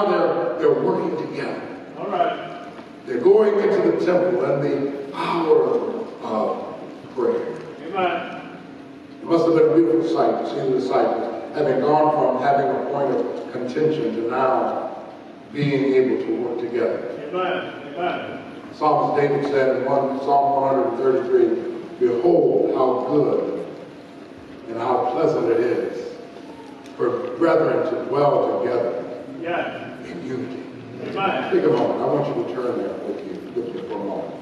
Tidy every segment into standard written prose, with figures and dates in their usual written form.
now they're working together. All right. They're going into the temple and the hour of prayer. Amen. It must have been a beautiful sight to see the disciples having gone from having a point of contention to now being able to work together. Amen. Amen. Psalmist David said in Psalm 133, "Behold how good and how pleasant it is for brethren to dwell together Yes. in unity." Amen. Take a moment. I want you to turn there with me for a moment.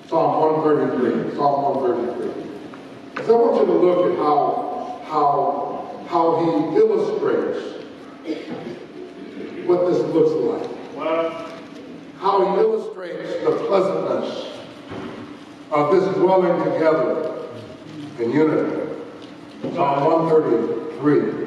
Psalm 133. Psalm 133. Because I want you to look at how he illustrates what this looks like. Well, How he illustrates the pleasantness of this dwelling together in unity. Psalm 133.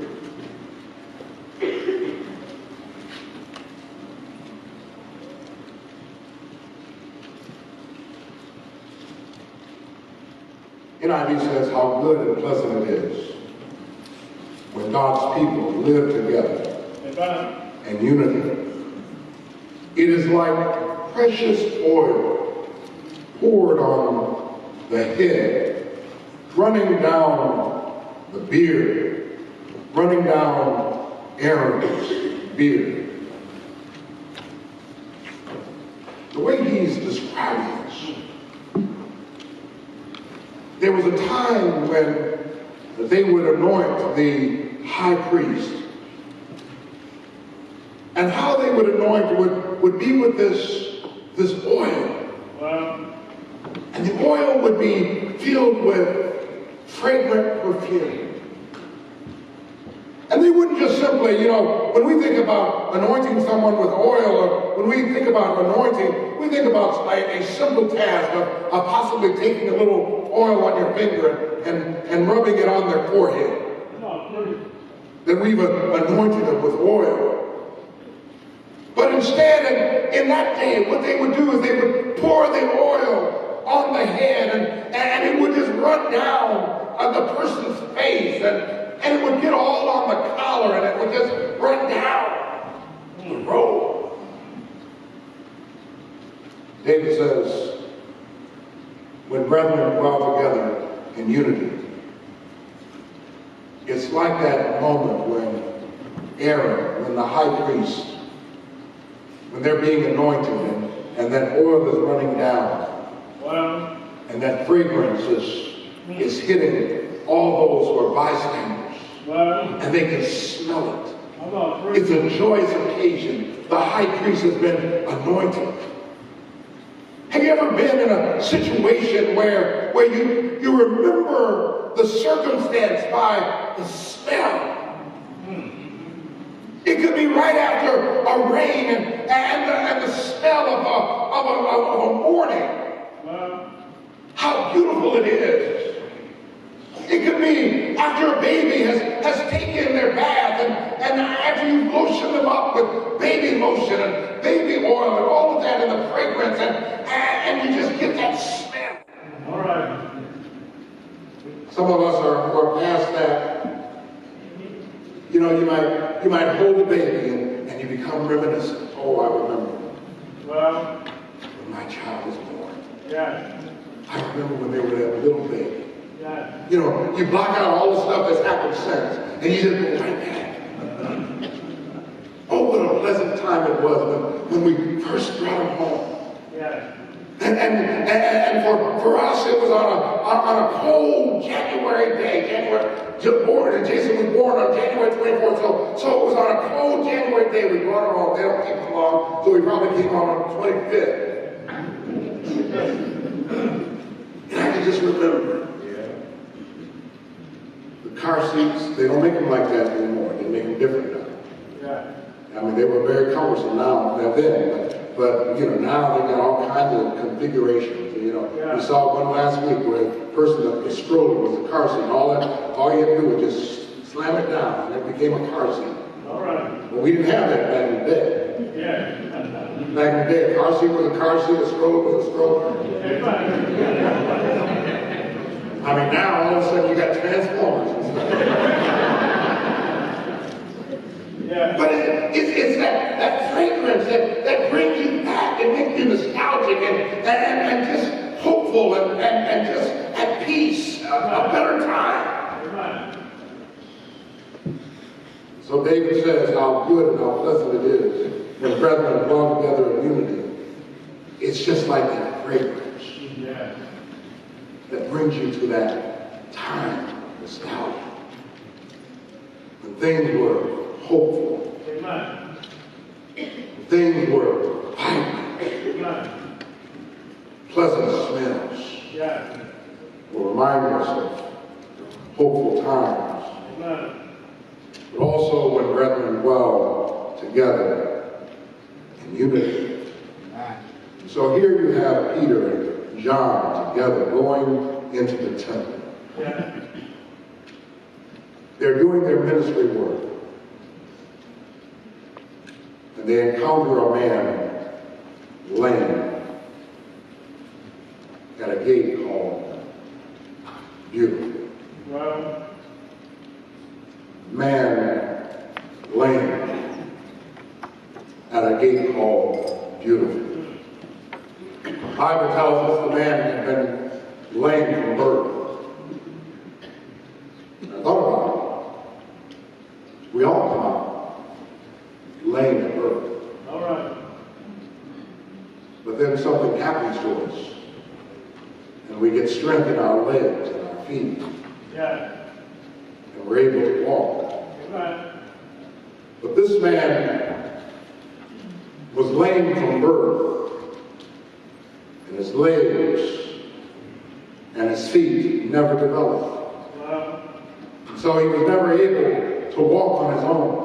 NIV says how good and pleasant it is when God's people live together amen. in unity. It is like precious oil poured on the head, running down the beard, running down Aaron's beard. The way he's describing this, there was a time when they would anoint the high priest. And how they would anoint would be with this oil. Well, And the oil would be filled with fragrant perfume. And they wouldn't just simply, when we think about anointing someone with oil, or when we think about anointing, we think about a simple task of possibly taking a little oil on your finger and rubbing it on their forehead. Then we've anointed them with oil. But instead, in that day, what they would do is they would pour the oil on the head, and it would just run down on the person's face, and it would get all on the collar, and it would just run down the robe. David says, when brethren dwell together in unity, it's like that moment when Aaron, when the high priest, when they're being anointed and that oil is running down, well, and that fragrance is hitting all those who are bystanders, well, and they can smell it. hold on, It's a joyous occasion. The high priest has been anointed. Have you ever been in a situation where you remember the circumstance by the smell? It could be right after a rain and the smell of a morning. well, How beautiful it is. It could be after a baby has taken their bath and after you lotion them up with baby lotion and baby oil and all of that and the fragrance and you just get that smell. all right. Some of us are past that. You might hold a baby and you become reminiscent. Oh, I remember Well, when my child was born. yeah, I remember when they were that little baby. yeah, You block out all the stuff that's happened since, and you just go right back. Oh, what a pleasant time it was when we first brought him home. yeah, And for us, it was on a cold January day. Jason was born on January 24th, so it was on a cold January day we brought him home. They don't keep him long, so we probably came home on the 25th. And I can just remember. The car seats, they don't make them like that anymore. They make them different now. yeah, I mean, they were very cumbersome then, but now they got all kinds of configurations. Yeah. We saw one last week where the person, the stroller was a car seat. All you had to do was just slam it down, and it became a car seat. all right. But we didn't have that back in the day. Yeah. Back in the day, a car seat was a car seat, a stroller was a stroller. I mean, now all of a sudden you got transformers and stuff. Yeah. But it's that fragrance that brings you back and makes you nostalgic and just hopeful and just at peace, a better time. Amen. So David says how good and how pleasant it is when brethren dwell together in unity. It's just like that fragrance Yeah. that brings you to that time of nostalgia. When things were hopeful, Amen. when things were vibrant, Amen. pleasant smells Yeah. will remind us of hopeful times. Amen. But also when brethren dwell together in unity. So here you have Peter and John together going into the temple. Yeah. They're doing their ministry work. And they encounter a man lame at a gate called Beautiful. Well, Man lame at a gate called Beautiful. The Bible tells us the man had been lame from birth. I thought about it. We all come out lame at birth. all right. But then something happens to us. And we get strength in our legs and our feet. Yeah. And we're able to walk. Amen. But this man was lame from birth. And his legs and his feet never developed. Well, So he was never able to walk on his own.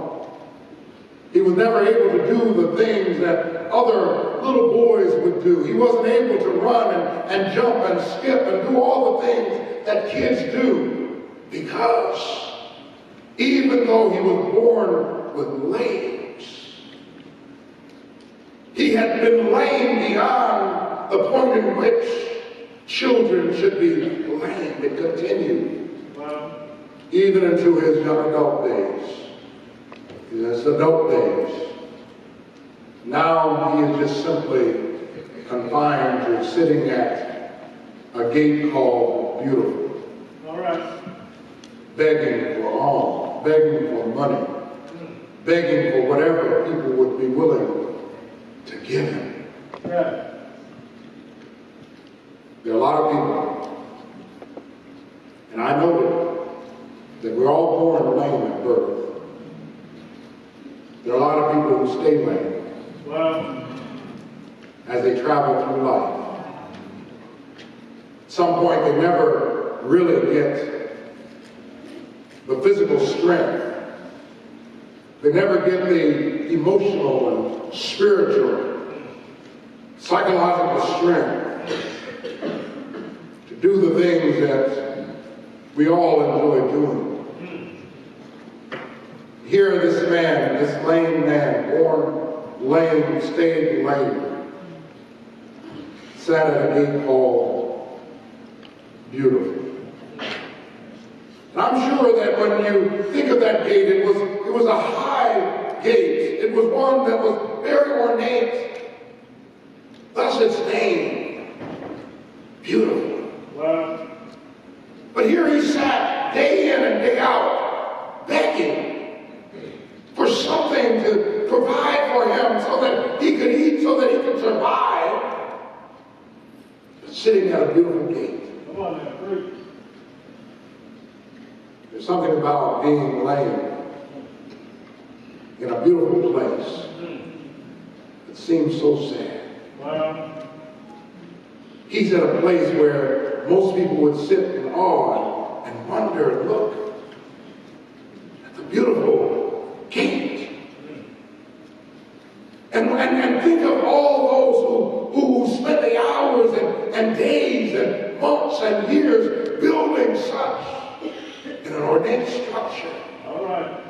He was never able to do the things that other little boys would do. He wasn't able to run and jump and skip and do all the things that kids do because even though he was born with legs, he had been lame beyond the point in which children should be lame. It continued well, even into his young adult days, in his adult days. Now he is just simply confined to sitting at a gate called Beautiful, all right. begging for alms, begging for money, begging for whatever people would be willing to give him. Yeah. There are a lot of people, and I know that we're all born lame at birth. There are a lot of people who stay lame Well, as they travel through life. At some point, they never really get the physical strength. They never get the emotional and spiritual, psychological strength to do the things that we all enjoy doing. Here, this man, this lame man, born lame, stayed lame, sat at a gate called Beautiful. And I'm sure that when you think of that gate, it was a high gate. It was one that was very ornate. Thus its name, Beautiful. well, But here he sat day in and day out, begging for something to provide for him so that he could eat, so that he could survive. But sitting at a beautiful gate. come on now, preach. There's something about being lame in a beautiful place that seems so sad. Well, He's at a place where most people would sit in awe and wonder and look at the beautiful gate. And think of all those who spent the hours and days and months and years building such in an ornate structure. all right.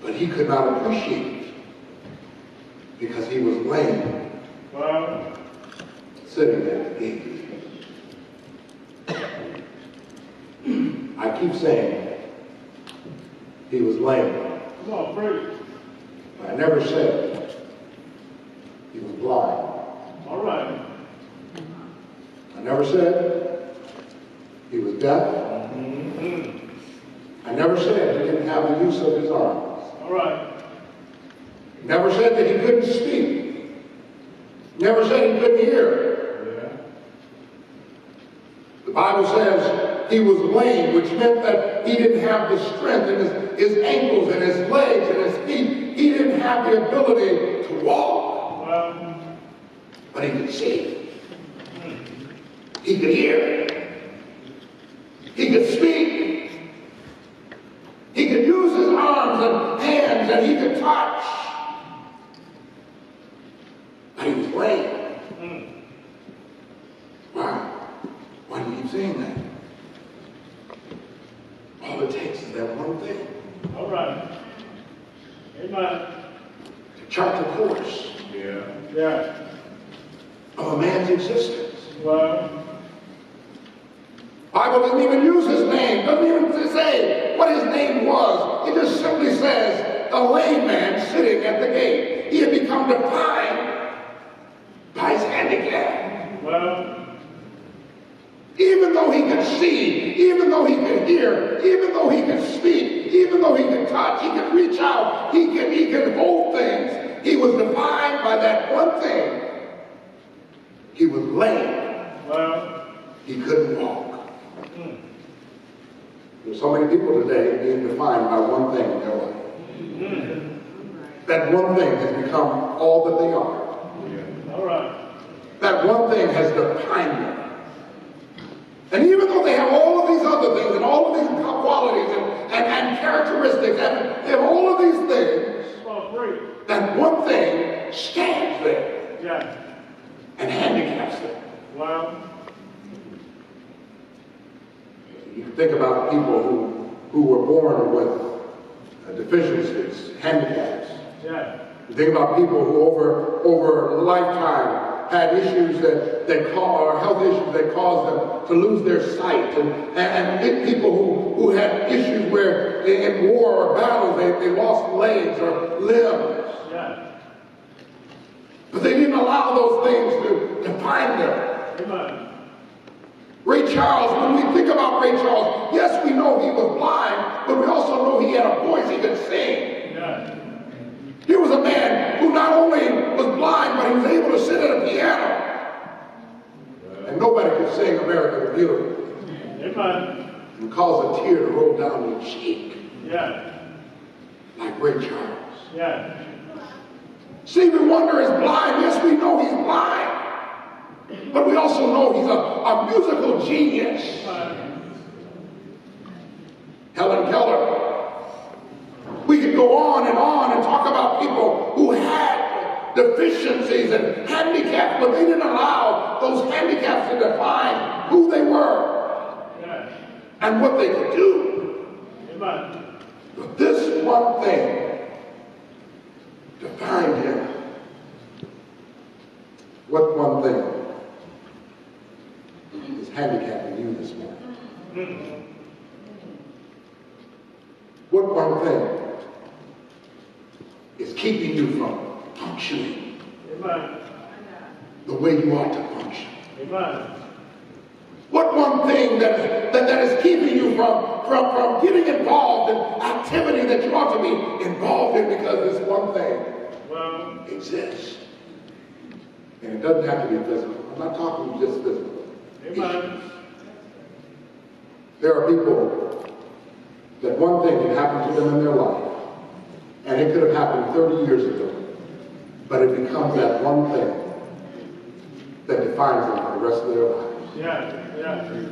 But he could not appreciate it because he was lame, Well, sitting at the gate. I keep saying he was lame. come on, preach. I never said he was blind. All right. I never said he was deaf. I never said he didn't have the use of his arms. All right. Never said that he couldn't speak. Never said he couldn't hear. Yeah. The Bible says he was lame, which meant that he didn't have the strength in his ankles and his legs and his feet. He didn't have the ability to walk. Well, But he could see. He could hear. He could speak. He could use his arms and hands, and he could touch. But he was lame. Why? Why do you keep saying that? All it takes is that one thing all right. Amen. to chart the course Yeah. Yeah. of a man's existence. Well, Bible doesn't even use his name, doesn't even say what his name was. It just simply says the lame man sitting at the gate. He had become defined by his handicap. well, Even though he could see, even though he could hear, even though he could speak, even though he could touch, he could reach out, he could hold things, he was defined by that one thing. He was lame. well, He couldn't walk. There's so many people today being defined by one thing in their life. That one thing has become all that they are. all right. That one thing has defined them. And even though they have all of these other things and all of these qualities and characteristics, and they have all of these things, Well, free. that one thing stands there Yeah. and handicaps them. Well, You can think about people who were born with deficiencies, handicaps. yeah. You think about people who over a lifetime had issues that or health issues that caused them to lose their sight, and people who had issues where in war or battle they lost legs or limbs. Yeah. But they didn't allow those things to define them. Amen. Ray Charles, when we think about Ray Charles, yes, we know he was blind, but we also know he had a voice he could sing. Yeah. He was a man who not only was blind, but he was able to sit at a piano. And nobody could sing America the Beautiful Amen. and cause a tear to roll down your cheek Yeah. like Ray Charles. Yeah. Stevie Wonder is blind. Yes, we know he's blind. But we also know he's a musical genius. Helen Keller. We could go on and talk about people who had deficiencies and handicaps, but they didn't allow those handicaps to define who they were Yeah. and what they could do. Amen. But this one thing defined him. What one thing is handicapping you this morning? What one thing is keeping you from functioning Amen. the way you ought to function? Amen. What one thing that is keeping you from getting involved in activity that you ought to be involved in, because this one thing Well, exists. And it doesn't have to be physical. I'm not talking just physical. amen. There are people that one thing can happen to them in their life, and it could have happened 30 years ago, but it becomes that one thing that defines them for the rest of their lives. Yeah. Yeah.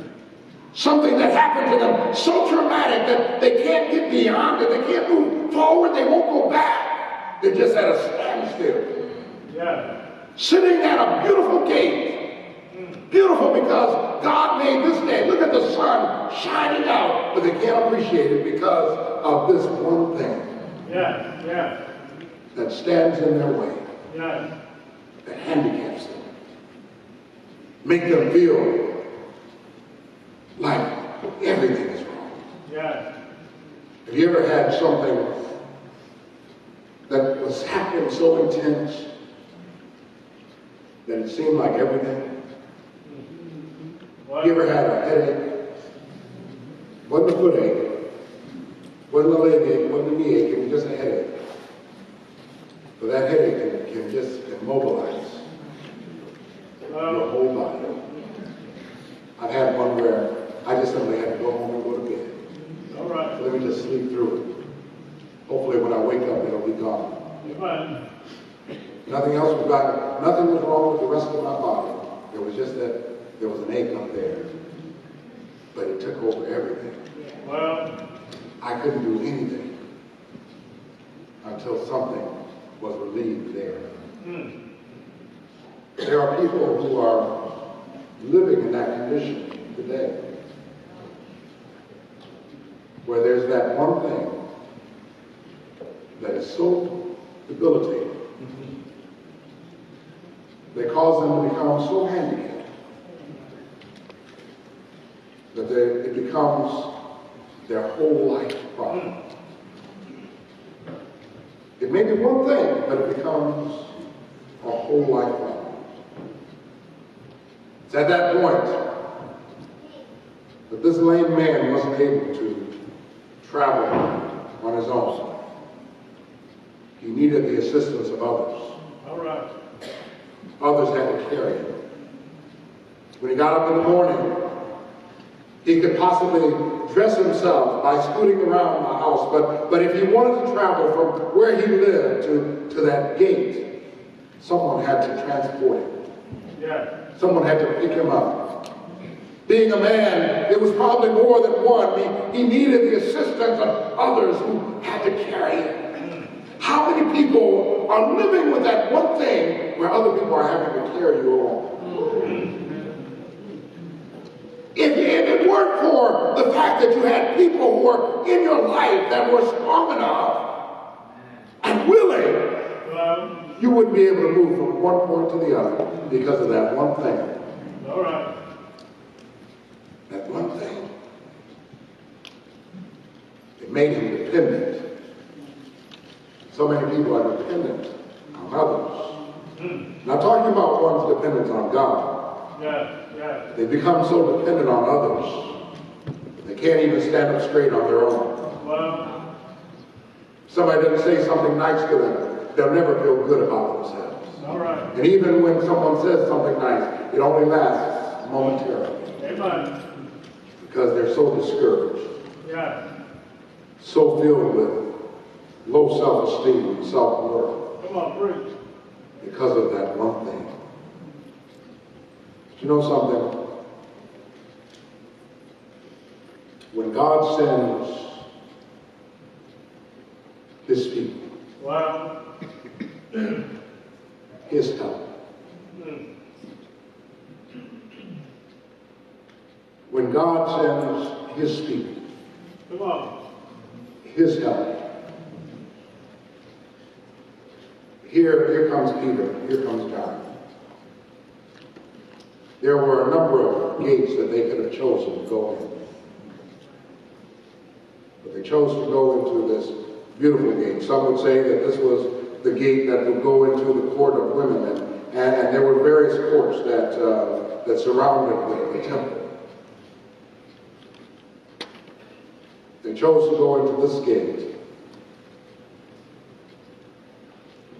Something that happened to them so traumatic that they can't get beyond it, they can't move forward, they won't go back. They're just at a standstill. Yeah. Sitting at a beautiful gate. Beautiful because God made this day. Look at the sun shining out, but they can't appreciate it because of this one thing Yeah. Yeah. that stands in their way, Yeah. that handicaps them, make them feel like everything is wrong. Yeah. Have you ever had something that was happening so intense that it seemed like everything. What? You ever had a headache? Wasn't a foot ache, wasn't a leg ache, wasn't a knee ache, it was just a headache. But that headache can just immobilize your whole body. I've had one where I just simply had to go home and go to bed. All right. So let me just sleep through it. Hopefully when I wake up, it'll be gone. Amen. Nothing else was wrong. Nothing was wrong with the rest of my body. It was just that there was an ache up there. But it took over everything. Well, I couldn't do anything until something was relieved there. There are people who are living in that condition today, where there's that one thing that is so debilitating, that causes them to become so handicapped that it becomes their whole life problem. It may be one thing, but it becomes a whole life problem. It's at that point that this lame man wasn't able to travel on his own. He needed the assistance of others. all right. Others had to carry him. When he got up in the morning, he could possibly dress himself by scooting around the house, but if he wanted to travel from where he lived to that gate, someone had to transport him. Yeah. Someone had to pick him up. Being a man, it was probably more than one. He needed the assistance of others who had to carry him. How many people are living with that one thing where other people are having to carry you along? If it weren't for the fact that you had people who were in your life that were strong enough and willing, Well, you wouldn't be able to move from one point to the other because of that one thing. all right. That one thing. It made him dependent. So many people are dependent on others. Not talking about one's dependence on God. Yeah. Yeah. They become so dependent on others, they can't even stand up straight on their own. Well, Somebody doesn't say something nice to them, they'll never feel good about themselves. all right. And even when someone says something nice, it only lasts momentarily Amen. because they're so discouraged, Yeah. so filled with low self-esteem and self-worth Come on, preach. because of that one thing. You know something? When God sends his people, Well, his help, when God sends his people, come on. his help, here comes Peter, here comes John. There were a number of gates that they could have chosen to go in. But they chose to go into this beautiful gate. Some would say that this was the gate that would go into the court of women. And there were various courts that surrounded the temple. They chose to go into this gate.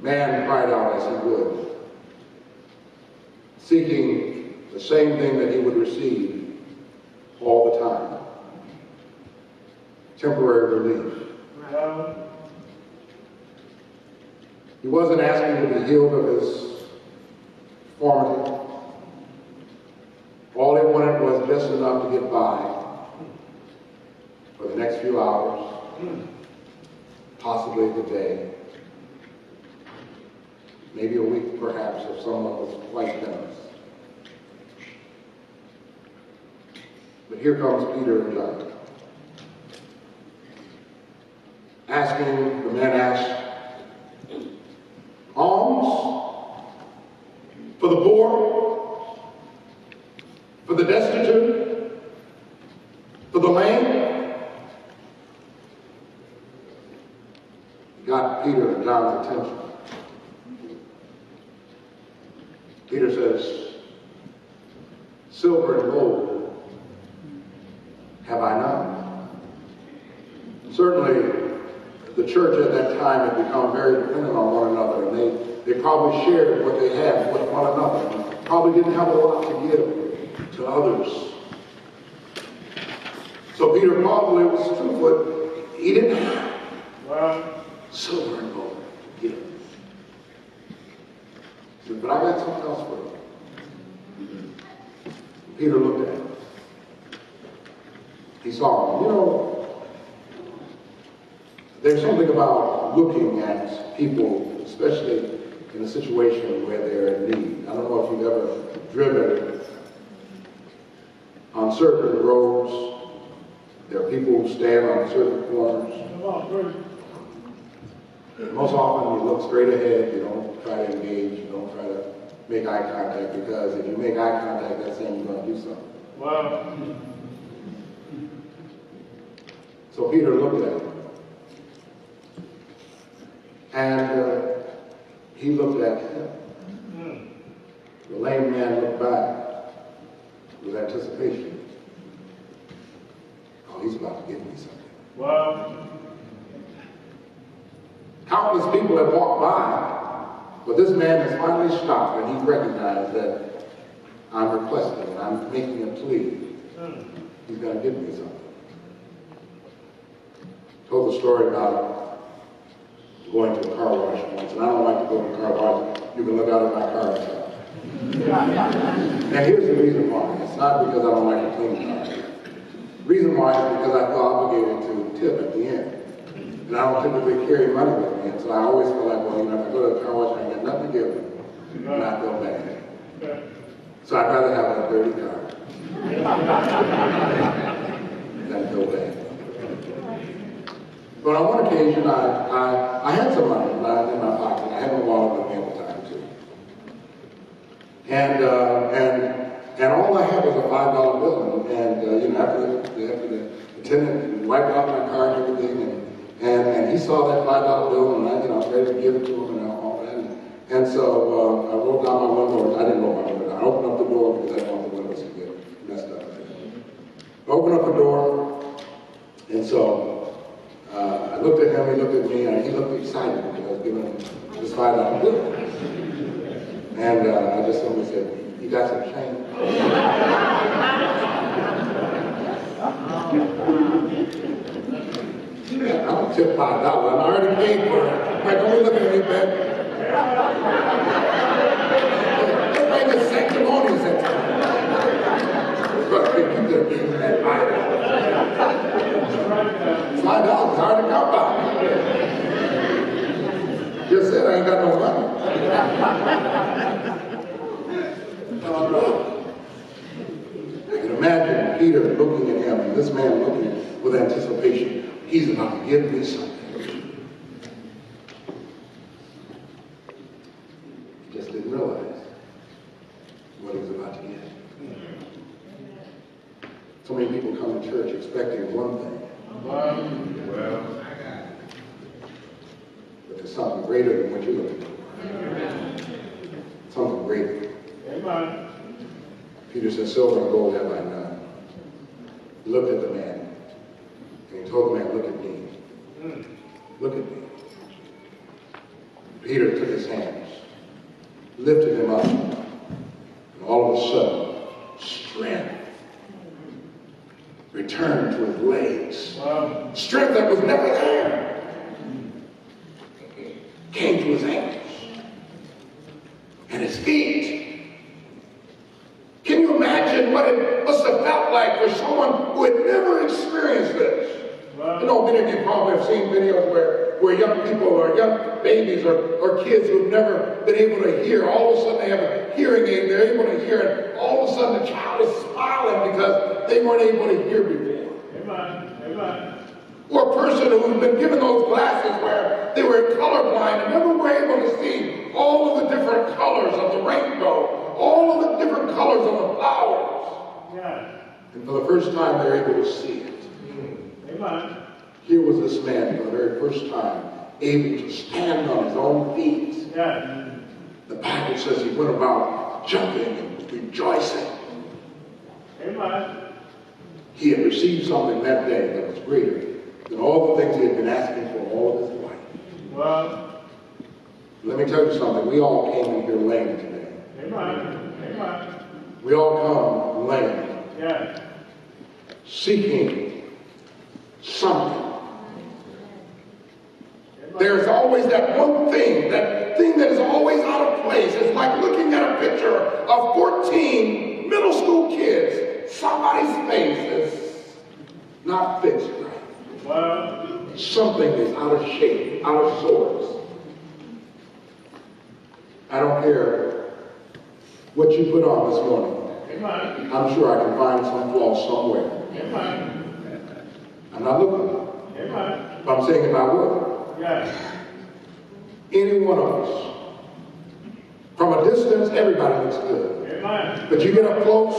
Man cried out as he would, seeking the same thing that he would receive all the time. Temporary relief. Well, He wasn't asking to be healed of his deformity. All he wanted was just enough to get by for the next few hours, possibly the day, maybe a week perhaps if someone was quite generous. But here comes Peter and John. The man asked, alms for the poor, for the destitute, for the lame. He got Peter and John's attention. Peter says, silver and gold have I none. Certainly, the church at that time had become very dependent on one another, and they probably shared what they had with one another, and probably didn't have a lot to give to others. So Peter probably was truthful. He didn't have silver and gold to give. He said, but I got something else for you. Peter looked at him. He saw him. You know, there's something about looking at people, especially in a situation where they're in need. I don't know if you've ever driven on certain roads. There are people who stand on certain corners. Come on, preach. Most often you look straight ahead. You don't try to engage. You don't try to make eye contact, because if you make eye contact, that's saying you're going to do something. Wow. So Peter looked at him. And he looked at him. The lame man looked back with anticipation. Oh, he's about to give me something. Wow. Countless people have walked by, but this man has finally stopped, and he recognized that I'm requesting, I'm making a plea. He's going to give me something. Told the story about going to a car wash once, and I don't like to go to a car wash. You can look out at my car and stuff. And here's the reason why. It's not because I don't like to clean cars. The reason why is because I feel obligated to tip at the end. And I don't typically carry money with me, and so I always feel like, well, you know, if I go to the car wash, I got nothing to give them, and I feel bad. So I'd rather have a dirty car than feel bad. But on one occasion, I had some money in my pocket. I had my wallet with me at the time, too. And all I had was a $5 bill. And you know, after the attendant wiped off my car and everything, and he saw that $5 bill, and I was ready to give it to him and all that. And so I rolled down my window. I didn't roll my window down. I opened up the door because I didn't want the windows to get messed up. I opened up the door, and so I looked at him, he looked at me, and he looked excited because I was giving him this $5 bill. And I just simply said, "You got some change?" I don't tip $5. I already paid for it. Right, don't be looking at me, man. Everybody is sanctimonious at times. But you could have given that $5. $5 is hard to come by. Just said I ain't got no money. I can imagine Peter looking at him, and this man looking with anticipation. He's about to give me something. He just didn't realize what he was about to get. So many people come to church expecting one thing. But there's something greater than what you're looking for. Something greater. Amen. Peter said, silver and gold have I none. He looked at the man, and he told the man, look at me. Look at me. Peter took his hands, lifted him up, and all of a sudden, strength returned to his legs. Wow. Strength that was never there came to his ankles and his feet. Can you imagine what it must have felt like for someone who had never experienced this? You know, many of you probably have seen videos where young people or young babies or kids who have never been able to hear, all of a sudden they have a hearing aid, they're able to hear it, all of a sudden the child is smiling because they weren't able to hear before. Amen. Amen. Or a person who's been given those glasses where they were colorblind and never were able to see all of the different colors of the rainbow, all of the different colors of the flowers. Yes. And for the first time, they're able to see it. Amen. Here was this man for the very first time able to stand on his own feet. Yes. The Bible says he went about jumping and rejoicing. Amen. He had received something that day that was greater than all the things he had been asking for all of his life. Well, Let me tell you something. We all came in here lame today. amen. Amen. We all come lame, Yes. seeking something. There's always that one thing, that thing that is always out of place. It's like looking at a picture of 14 middle school kids. Somebody's face is not fixed right. Well, Something is out of shape, out of sorts. I don't care what you put on this morning. amen. I'm sure I can find some flaw somewhere. Amen. I'm not looking, Amen. but I'm saying if I were, Yes. any one of us, from a distance, everybody looks good. Amen. But you get up close,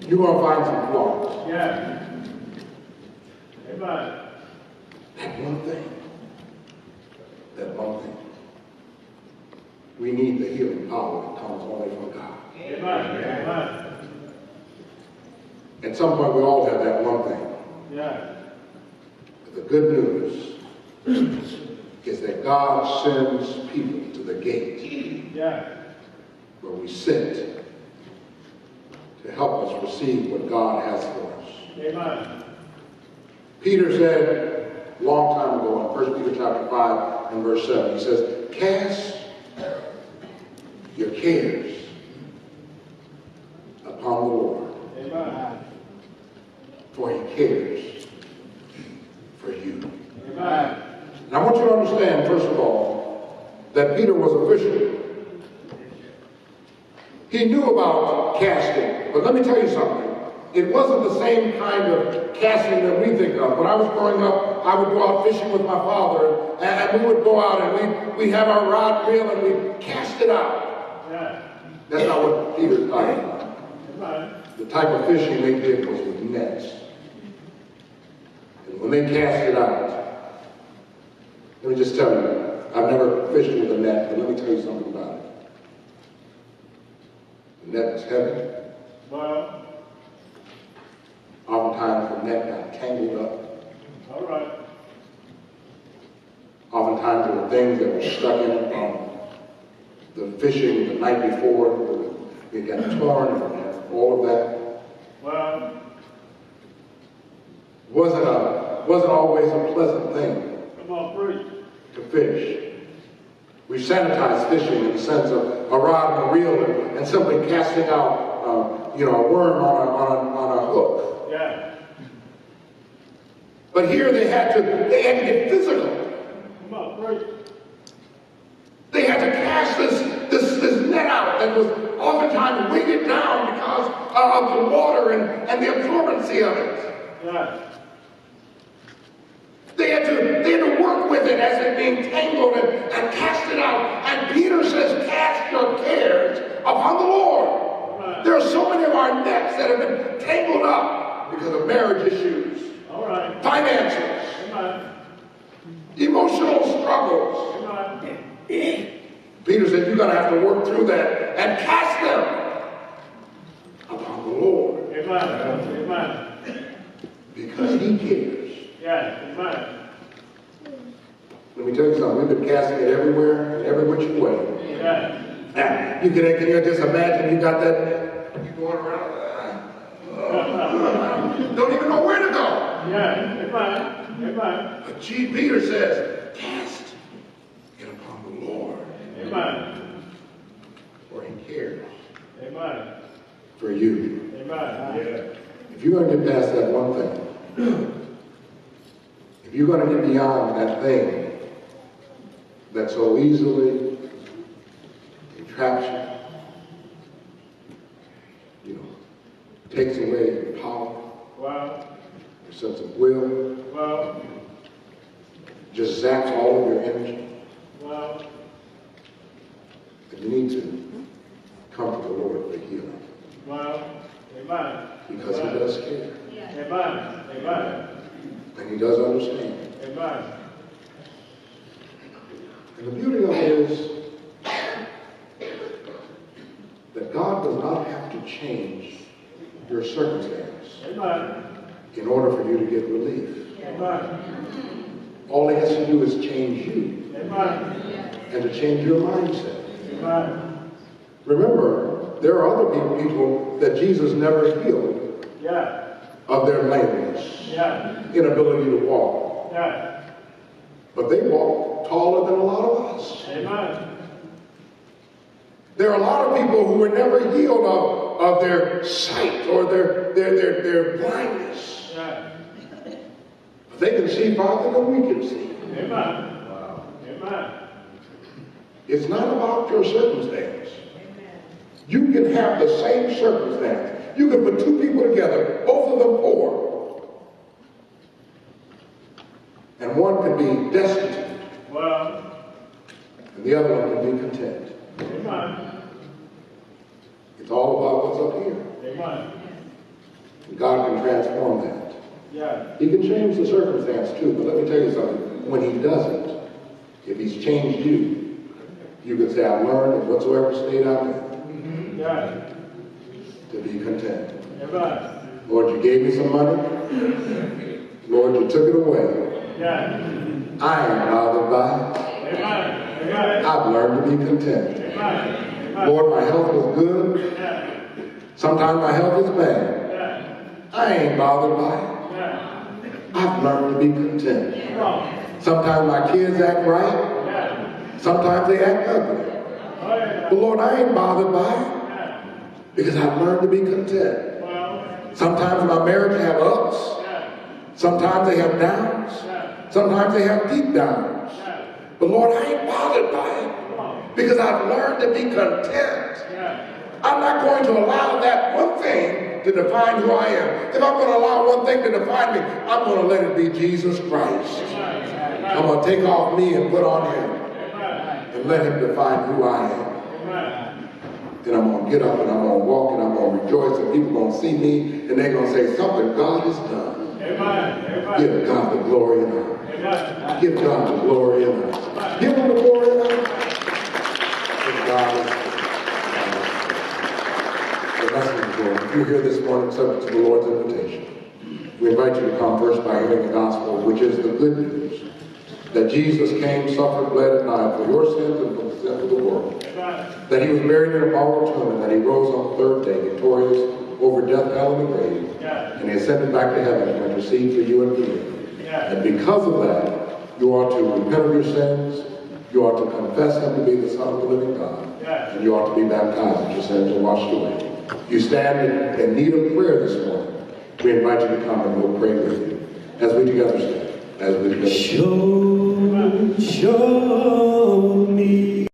you're going to find some flaws. Yes. Amen. That one thing. That one thing. We need the healing power that comes only from God. Amen. Amen. At some point, we all have that one thing. Yes. But the good news is that God sends people to the gate Yes. where we sit to help us receive what God has for us. Amen. Peter said a long time ago in 1 Peter chapter 5 and verse 7, he says, cast your cares upon the Lord, Amen. for he cares for you. Amen. And I want you to understand, first of all, that Peter was a fisherman. He knew about casting, but let me tell you something. It wasn't the same kind of casting that we think of. When I was growing up, I would go out fishing with my father, and we would go out and we'd have our rod and reel and we'd cast it out. Yes. That's not what Peter's talking about. Amen. The type of fishing they did was with nets. And when they cast it out, let me just tell you, I've never fished with a net, but let me tell you something about it. The net was heavy. Well, Oftentimes the net got tangled up. all right. Oftentimes there were things that were stuck in it from the fishing the night before. It got torn and all of that. Well, Wasn't always a pleasant thing come on, preach. to fish. We sanitized fishing in the sense of a rod and a reel and simply casting out, a worm on a hook. Yes. But here they had to get physical. Come on, preach. They had to cast this net out that was oftentimes weighted down because of the water and the absorbency of it. Yes. They had to work with it as it being tangled and cast it out. And Peter says, cast your cares upon the Lord. Amen. There are so many of our nets that have been tangled up because of marriage issues, All right. finances, Amen. emotional struggles. Amen. Peter said, you're going to have to work through that and cast them upon the Lord Amen. Amen. because he cares. Yes. Amen. Let me tell you something. We've been casting it everywhere, and every which way. Yes. Now, can you just imagine you got that, you going around, don't even know where to go. Yes. Amen. Amen. But Peter says, cast it upon the Lord, Amen. for he cares Amen. for you. Amen. Yeah. If you're going to get past that one thing, if you're going to get beyond that thing that so easily entraps you, takes away your power, Well, your sense of will, well, just zaps all of your energy, well, then you need to come to the Lord for healing. well, amen. Because he does care. Amen. Amen. And he does understand. Amen. And the beauty of it is, in order for you to get relief. Amen. All he has to do is change you Amen. and to change your mindset. Amen. Remember, there are other people that Jesus never healed Yeah. of their lameness, Yeah. inability to walk. Yeah. But they walk taller than a lot of us. Amen. There are a lot of people who were never healed of their sight or their blindness. Yeah. But they can see farther than we can see. Amen. Wow. Amen. It's not about your circumstance. You can have the same circumstance. You can put two people together, both of them poor. And one can be destitute, Well. and the other one can be content. Amen. It's all about what's up here. Amen. And God can transform that. Yeah. He can change the circumstance too, but let me tell you something. When he doesn't, if he's changed you, you can say, I've learned in whatsoever state I'm in Yeah. to be content. Amen. Lord, you gave me some money. Lord, you took it away. Yeah. I ain't bothered by it. Amen. Amen. I've learned to be content. Amen. Amen. Lord, my health was good. Yeah. Sometimes my health is bad. Yeah. I ain't bothered by it. Yeah. I've learned to be content. Come on. Sometimes my kids act right. Yeah. Sometimes they act ugly. Oh, yeah. But Lord, I ain't bothered by it Yeah. because I've learned to be content. Well. Sometimes my marriage have ups. Yeah. Sometimes they have downs. Yeah. Sometimes they have deep downs. Yeah. But Lord, I ain't bothered by it Come on. because I've learned to be content. Yeah. I'm not going to allow that one thing to define who I am. If I'm going to allow one thing to define me, I'm going to let it be Jesus Christ. Amen. I'm going to take off me and put on him Amen. and let him define who I am. Amen. Then I'm going to get up and I'm going to walk and I'm going to rejoice and people are going to see me and they're going to say something God has done. Amen. Amen. Give God the glory and honor. Amen. Give God the glory and honor. Give him the glory and honor. Give God the message, Lord. If you're here this morning subject to the Lord's invitation, we invite you to come first by hearing the gospel, which is the good news that Jesus came, suffered, bled, and died for your sins and for the sins of the world. Amen. That he was buried in a borrowed tomb and that he rose on the third day victorious over death, hell, and the grave. Yeah. And he ascended back to heaven to intercede for you and for me. Yeah. And because of that, you ought to repent of your sins, you ought to confess him to be the Son of the living God, Yeah. and you ought to be baptized and your sins are washed away. You stand in need of prayer this morning. We invite you to come and we'll pray with you. As we together stand, as we together stand. Show me